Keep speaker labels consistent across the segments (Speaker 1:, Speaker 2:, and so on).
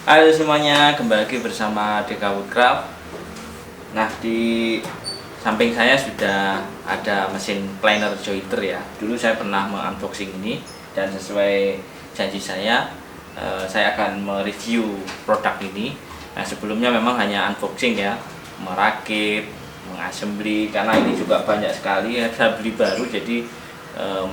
Speaker 1: Halo semuanya, kembali lagi bersama Deka Woodcraft. Nah, di samping saya sudah ada mesin planer jointer ya. Dulu saya pernah mengunboxing ini dan sesuai janji saya akan mereview produk ini. Nah, sebelumnya memang hanya unboxing ya, merakit, mengassembly, karena ini juga banyak sekali ya, saya beli baru jadi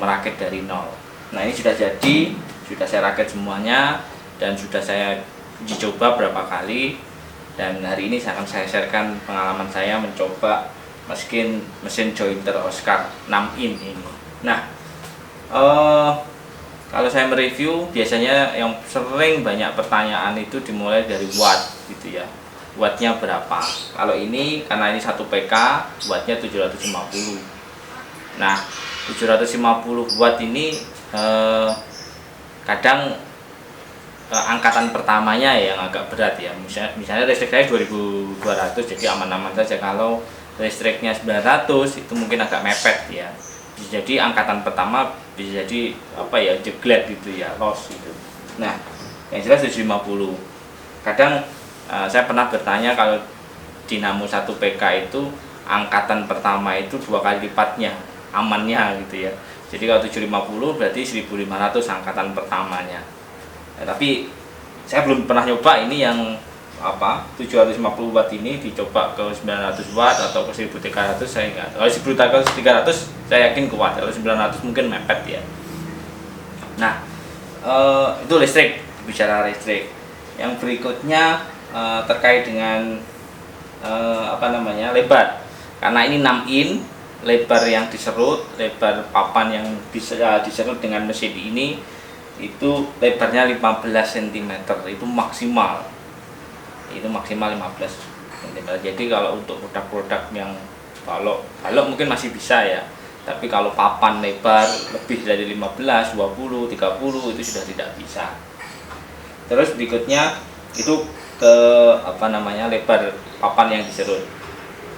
Speaker 1: merakit dari nol. Nah, ini sudah jadi, sudah saya rakit semuanya dan sudah saya uji coba berapa kali, dan hari ini akan saya sharekan pengalaman saya mencoba mesin jointer Oscar 6 in ini. Nah, kalau saya mereview biasanya yang sering banyak pertanyaan itu dimulai dari watt gitu ya, wattnya berapa. Kalau ini karena ini 1 PK, wattnya 750. Nah, 750 watt ini kadang angkatan pertamanya yang agak berat ya. Misalnya listrik saya 2200, jadi aman-aman saja. Kalau listriknya 900 itu mungkin agak mepet ya. Bisa jadi angkatan pertama bisa jadi jeglet gitu ya, loss gitu. Nah, yang jelas 750. Kadang saya pernah bertanya kalau dinamo 1 PK itu angkatan pertama itu 2 kali lipatnya amannya gitu ya. Jadi kalau 750 berarti 1500 angkatan pertamanya. Ya, tapi saya belum pernah nyoba ini yang 750 watt ini dicoba ke 900 watt atau ke 1300, saya enggak. Kalau 1300 saya yakin kuat, kalau 900 mungkin mepet ya. Nah, itu listrik, bicara listrik. Yang berikutnya terkait dengan lebar. Karena ini 6 in, lebar yang diserut, lebar papan yang diserut dengan mesin ini itu lebarnya 15 cm, itu maksimal 15 cm. Jadi kalau untuk produk-produk yang balok mungkin masih bisa ya, tapi kalau papan lebar lebih dari 15, 20, 30 itu sudah tidak bisa. Terus berikutnya itu ke lebar papan yang diserut.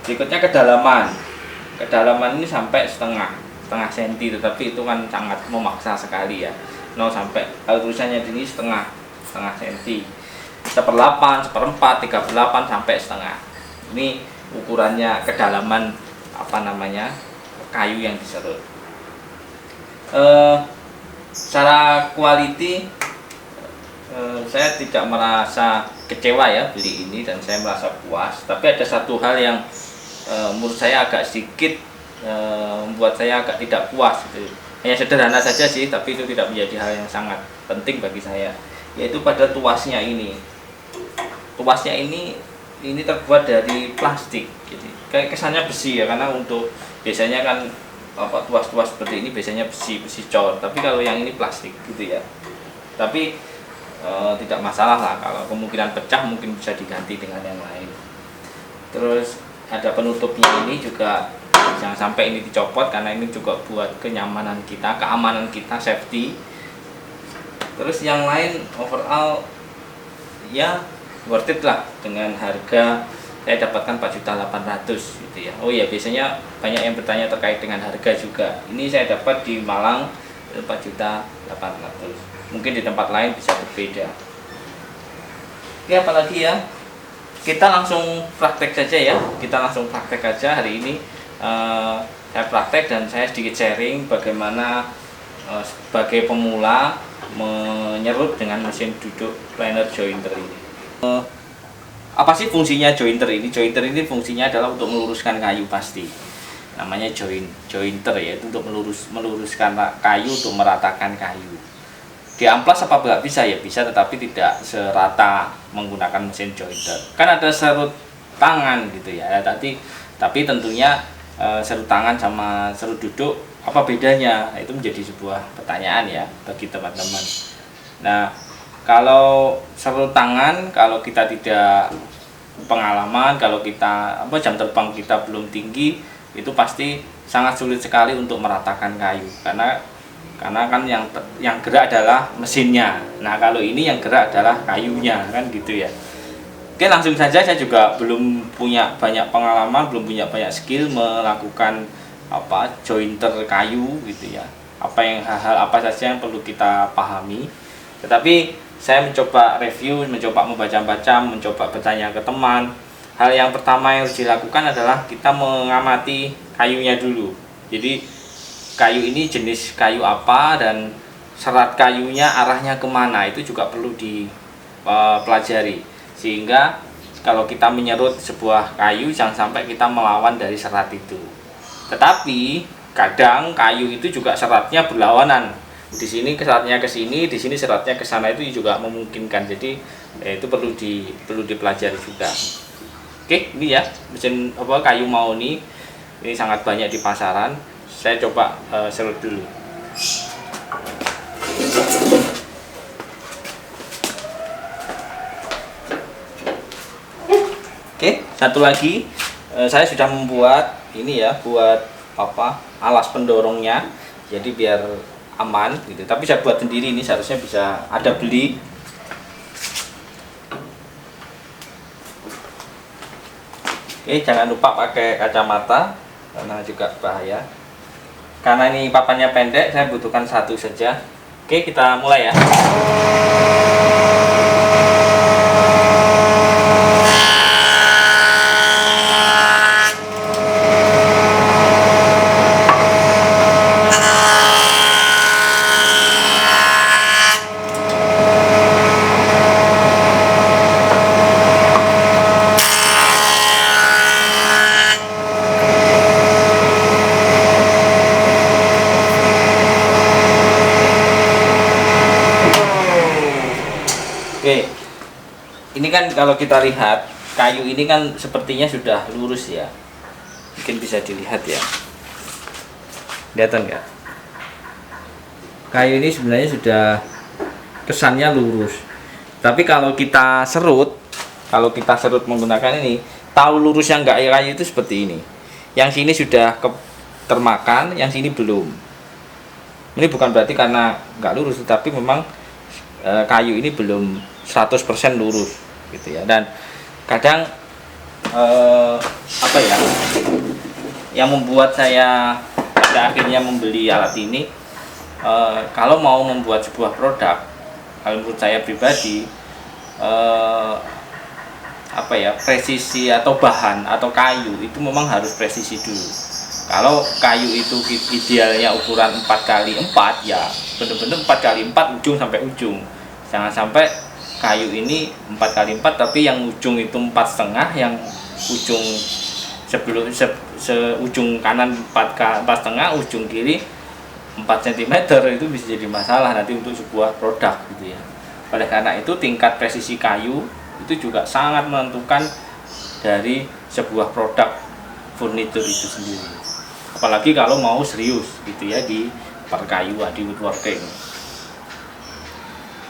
Speaker 1: Berikutnya kedalaman ini sampai setengah senti, tetapi itu kan sangat memaksa sekali ya. 0 sampai, kalau tulisannya ini setengah senti, 1/8, 1/4, 3/8 sampai setengah. Ini ukurannya kedalaman kayu yang diserut. Secara quality saya tidak merasa kecewa ya beli ini, dan saya merasa puas. Tapi ada satu hal yang menurut saya agak sedikit membuat saya agak tidak puas gitu. Hanya sederhana saja sih, tapi itu tidak menjadi hal yang sangat penting bagi saya, yaitu pada tuasnya ini. Tuasnya ini terbuat dari plastik, jadi kayak kesannya besi ya, karena untuk biasanya kan tuas-tuas seperti ini biasanya besi cor, tapi kalau yang ini plastik gitu ya. Tapi tidak masalah lah, kalau kemungkinan pecah mungkin bisa diganti dengan yang lain. Terus ada penutupnya ini juga, jangan sampai ini dicopot, karena ini juga buat kenyamanan kita, keamanan kita, safety. Terus yang lain overall ya worth it lah, dengan harga saya dapatkan 4.800.000 gitu ya. Oh ya, biasanya banyak yang bertanya terkait dengan harga juga. Ini saya dapat di Malang 4.800.000. Mungkin di tempat lain bisa berbeda. Oke, apalagi ya, kita langsung praktek saja ya. Kita langsung praktek aja hari ini. Saya praktek dan saya sedikit sharing bagaimana sebagai pemula menyerut dengan mesin duduk planer jointer ini. Apa sih fungsinya jointer ini? Jointer ini fungsinya adalah untuk meluruskan kayu pasti. Namanya jointer ya, itu untuk meluruskan kayu, untuk meratakan kayu. Diamplas apa nggak bisa ya? Bisa, tetapi tidak serata menggunakan mesin jointer. Kan ada serut tangan gitu ya. Tapi tentunya serut tangan sama serut duduk apa bedanya? Itu menjadi sebuah pertanyaan ya bagi teman-teman. Nah, kalau serut tangan, kalau kita tidak pengalaman, kalau kita jam terbang kita belum tinggi, itu pasti sangat sulit sekali untuk meratakan kayu, karena kan yang gerak adalah mesinnya. Nah, kalau ini yang gerak adalah kayunya, kan gitu ya. Oke, langsung saja. Saya juga belum punya banyak pengalaman, belum punya banyak skill melakukan jointer kayu gitu ya. Hal-hal apa saja yang perlu kita pahami. Tetapi saya mencoba review, mencoba membaca-baca, mencoba bertanya ke teman. Hal yang pertama yang harus dilakukan adalah kita mengamati kayunya dulu. Jadi kayu ini jenis kayu apa dan serat kayunya arahnya kemana, itu juga perlu dipelajari. Sehingga kalau kita menyerut sebuah kayu, jangan sampai kita melawan dari serat itu. Tetapi kadang kayu itu juga seratnya berlawanan. Di sini seratnya ke sini, di sini seratnya ke sana, itu juga memungkinkan. Jadi itu perlu dipelajari juga. Oke, ini ya mesin kayu mahoni. Ini sangat banyak di pasaran. Saya coba serut dulu. Oke, satu lagi saya sudah membuat ini ya, buat alas pendorongnya. Jadi biar aman gitu. Tapi saya buat sendiri, ini seharusnya bisa ada beli. Oke, jangan lupa pakai kacamata karena juga bahaya. Karena ini papannya pendek, saya butuhkan satu saja. Oke, kita mulai ya. Oke, ini kan kalau kita lihat kayu ini kan sepertinya sudah lurus ya. Mungkin bisa dilihat ya. Kelihatan nggak? Kayu ini sebenarnya sudah kesannya lurus. Tapi kalau kita serut menggunakan ini, tahu lurus yang nggak kayu itu seperti ini. Yang sini sudah termakan, yang sini belum. Ini bukan berarti karena nggak lurus, tapi memang kayu ini belum 100% lurus gitu ya. Dan kadang yang membuat saya pada akhirnya membeli alat ini, kalau mau membuat sebuah produk, kalau menurut saya pribadi presisi atau bahan atau kayu itu memang harus presisi dulu. Kalau kayu itu idealnya ukuran 4x4, ya benar-benar 4x4 ujung sampai ujung. Jangan sampai kayu ini 4x4 tapi yang ujung itu 4,5, yang ujung ujung kanan 4,5, ujung kiri 4 cm, itu bisa jadi masalah nanti untuk sebuah produk gitu ya. Oleh karena itu tingkat presisi kayu itu juga sangat menentukan dari sebuah produk furnitur itu sendiri. Apalagi kalau mau serius gitu ya di perkayuan, di woodworking.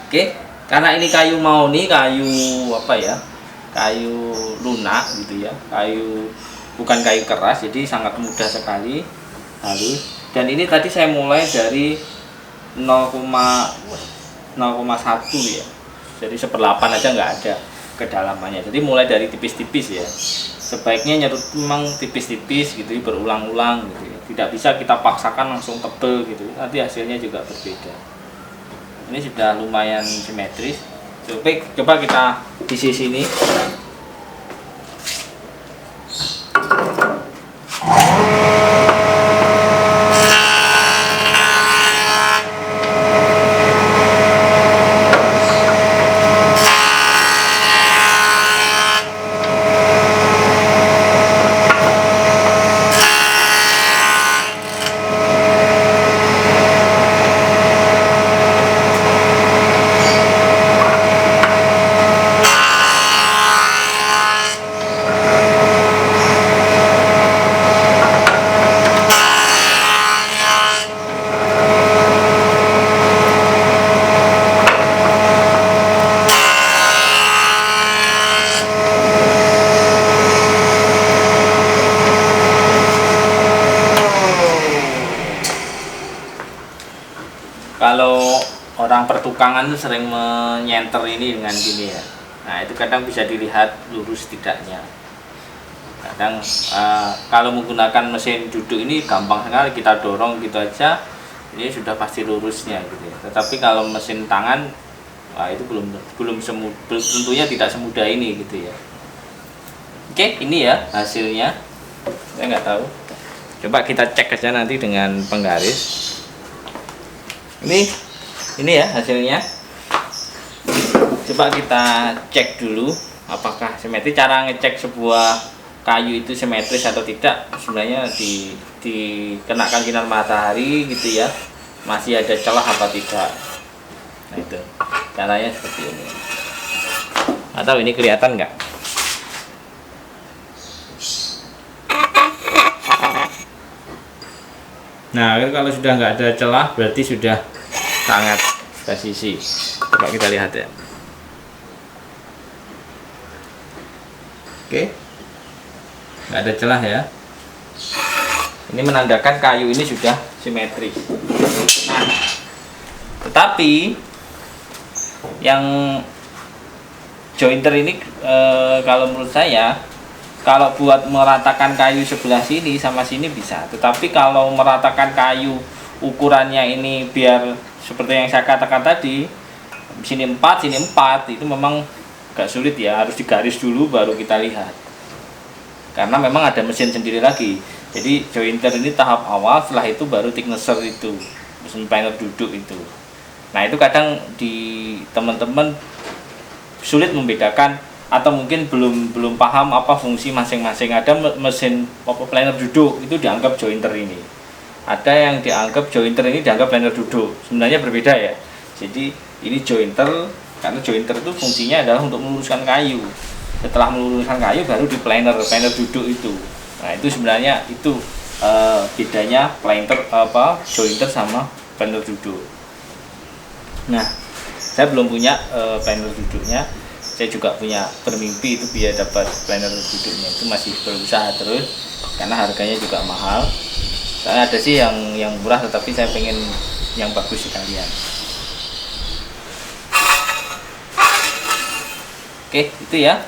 Speaker 1: Oke, karena ini kayu mahoni, kayu lunak gitu ya, bukan kayu keras, jadi sangat mudah sekali halus. Dan ini tadi saya mulai dari 0,1 ya, jadi 1/8 aja nggak ada kedalamannya. Jadi mulai dari tipis-tipis ya. Sebaiknya nyerut memang tipis-tipis gitu, berulang-ulang gitu ya. Tidak bisa kita paksakan langsung tebel gitu, nanti hasilnya juga berbeda. Ini sudah lumayan simetris. Coba kita di sini. Kalau orang pertukangan itu sering menyenter ini dengan gini ya. Nah, itu kadang bisa dilihat lurus tidaknya. Kadang kalau menggunakan mesin duduk ini gampang sekali, kita dorong gitu aja, ini sudah pasti lurusnya gitu ya. Tetapi kalau mesin tangan itu tentunya tidak semudah ini gitu ya. Oke, ini ya hasilnya. Saya nggak tahu. Coba kita cek aja nanti dengan penggaris. Ini ya hasilnya. Coba kita cek dulu apakah simetris. Cara ngecek sebuah kayu itu simetris atau tidak sebenarnya dikenakan sinar matahari gitu ya. Masih ada celah apa tidak. Nah itu caranya seperti ini. Atau ini kelihatan nggak? Nah, kalau sudah nggak ada celah berarti sudah sangat presisi. Coba kita lihat ya. Oke, nggak ada celah ya. Ini menandakan kayu ini sudah simetris. Nah, tetapi yang jointer ini kalau menurut saya, kalau buat meratakan kayu sebelah sini sama sini bisa, tetapi kalau meratakan kayu ukurannya ini biar seperti yang saya katakan tadi, sini 4, sini 4, itu memang agak sulit ya, harus digaris dulu baru kita lihat. Karena memang ada mesin sendiri lagi. Jadi jointer ini tahap awal, setelah itu baru thicknesser itu, mesin planer duduk itu. Nah itu kadang di teman-teman sulit membedakan atau mungkin belum paham apa fungsi masing-masing. Ada mesin planer duduk itu dianggap jointer ini, ada yang dianggap jointer ini dianggap planer duduk. Sebenarnya berbeda ya. Jadi ini jointer karena jointer itu fungsinya adalah untuk meluruskan kayu. Setelah meluruskan kayu baru di planer duduk itu. Nah itu sebenarnya itu bedanya jointer sama planer duduk. Nah saya belum punya planer duduknya. Saya juga punya bermimpi itu biar dapat planer duduknya, itu masih berusaha terus karena harganya juga mahal. Soalnya ada sih yang murah tetapi saya pengen yang bagus sekalian. Oke, itu ya.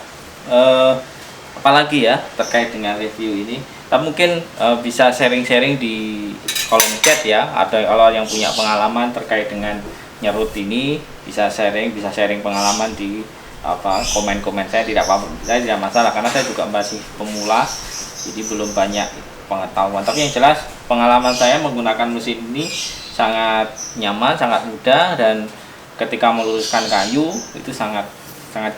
Speaker 1: Apalagi ya terkait dengan review ini. Tapi mungkin bisa sharing-sharing di kolom chat ya. Ada kalau yang punya pengalaman terkait dengan nyerut ini bisa sharing pengalaman di komen-komen. Saya tidak masalah karena saya juga masih pemula, jadi belum banyak pengetahuan. Tapi yang jelas pengalaman saya menggunakan mesin ini sangat nyaman, sangat mudah, dan ketika meluruskan kayu itu sangat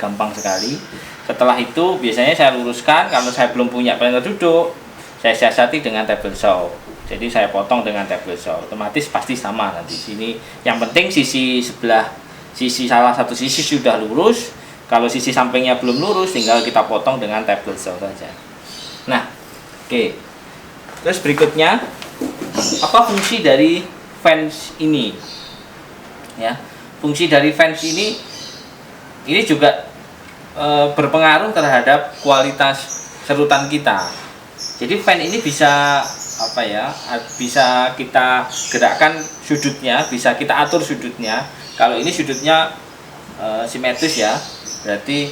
Speaker 1: gampang sekali. Setelah itu biasanya saya luruskan, kalau saya belum punya planer duduk saya siasati dengan table saw. Jadi saya potong dengan table saw, otomatis pasti sama nanti sini. Yang penting salah satu sisi sudah lurus. Kalau sisi sampingnya belum lurus, tinggal kita potong dengan table saw saja. Nah, oke. Terus berikutnya, apa fungsi dari fans ini? Ya, fungsi dari fans ini juga berpengaruh terhadap kualitas serutan kita. Jadi fan ini bisa bisa kita gerakkan sudutnya, bisa kita atur sudutnya. Kalau ini sudutnya simetris ya, berarti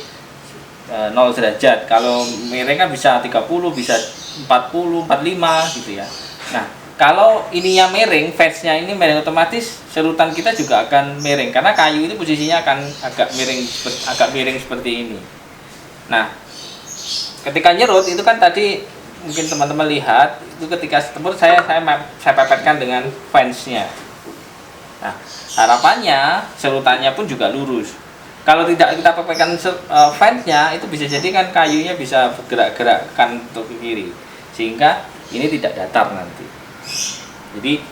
Speaker 1: 0 derajat. Kalau miring kan bisa 30, bisa 40, 45 gitu ya. Nah, kalau ininya miring, fansnya ini miring, otomatis serutan kita juga akan miring karena kayu itu posisinya akan agak miring seperti ini. Nah, ketika nyerut itu kan tadi mungkin teman-teman lihat itu ketika semur saya pepetkan dengan fansnya. Nah, harapannya serutannya pun juga lurus. Kalau tidak kita pepetkan fansnya, itu bisa jadi kan kayunya bisa bergerak-gerakkan untuk ke kiri, sehingga ini tidak datar nanti. Jadi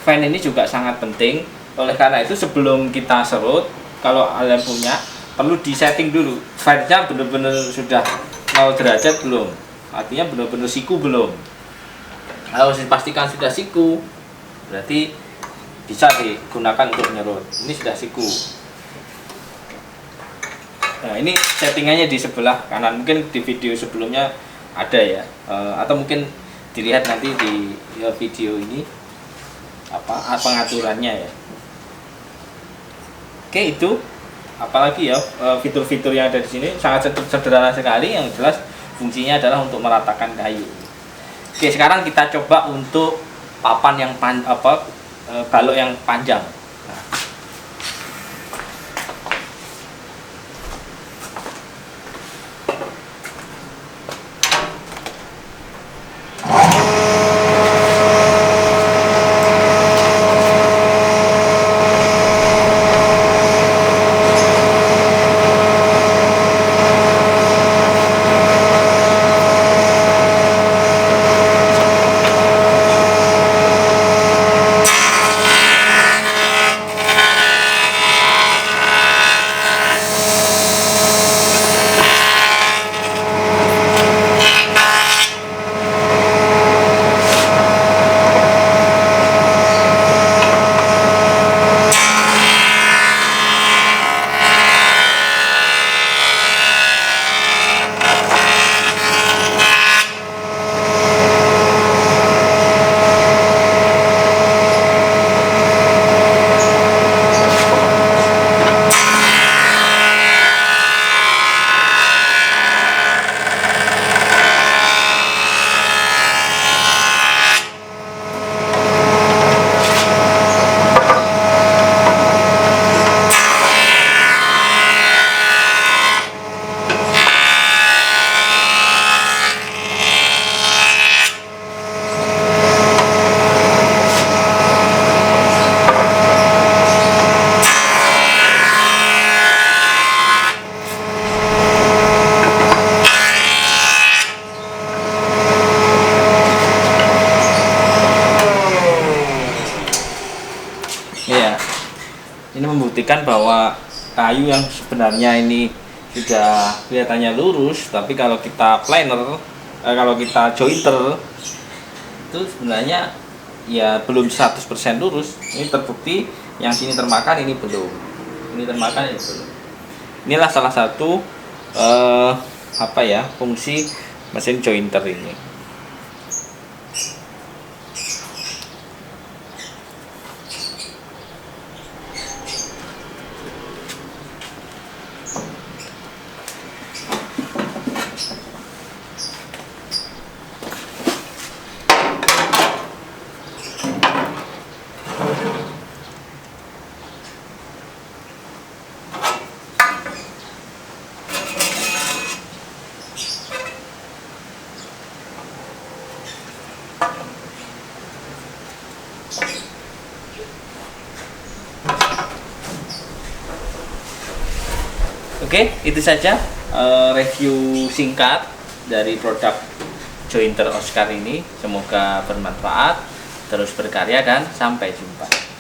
Speaker 1: fan ini juga sangat penting. Oleh karena itu sebelum kita serut, kalau kalian punya, perlu disetting dulu fansnya benar-benar sudah 0 derajat belum, artinya benar-benar siku belum. Kalau dipastikan sudah siku, berarti bisa digunakan untuk menyerut. Ini sudah siku. Nah, ini settingannya di sebelah kanan, mungkin di video sebelumnya ada ya, atau mungkin dilihat nanti di video ini pengaturannya ya. Oke, itu apalagi ya fitur-fitur yang ada di sini sangat sederhana sekali. Yang jelas fungsinya adalah untuk meratakan kayu. Oke, sekarang kita coba untuk papan yang balok yang panjang. Nah, membuktikan bahwa kayu yang sebenarnya ini sudah kelihatannya lurus, tapi kalau kita planer, kalau kita jointer itu sebenarnya ya belum 100% lurus. Ini terbukti yang sini termakan, ini belum. Ini termakan, ini belum. Inilah salah satu fungsi mesin jointer ini. Oke, itu saja review singkat dari produk jointer Oscar ini. Semoga bermanfaat, terus berkarya, dan sampai jumpa.